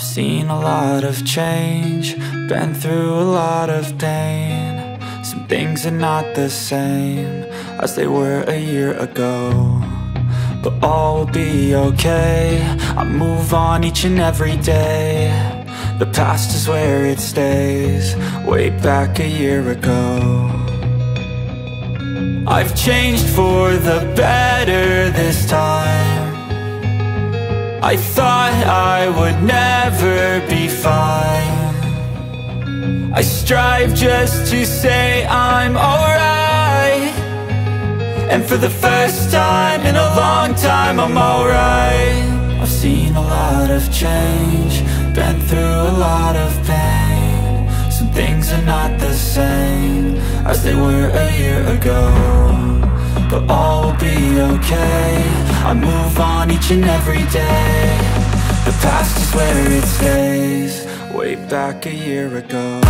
I've seen a lot of change, been through a lot of pain. Some things are not the same as they were a year ago, but all will be okay. I move on each and every day. The past is where it stays, way back a year ago. I've changed for the better this time. I thought I would never be fine. I strive just to say I'm alright, and for the first time in a long time I'm alright. I've seen a lot of change, been through a lot of pain. Some things are not the same as they were a year ago, but all will be okay. I move on each and every day. The past is where it stays, way back a year ago.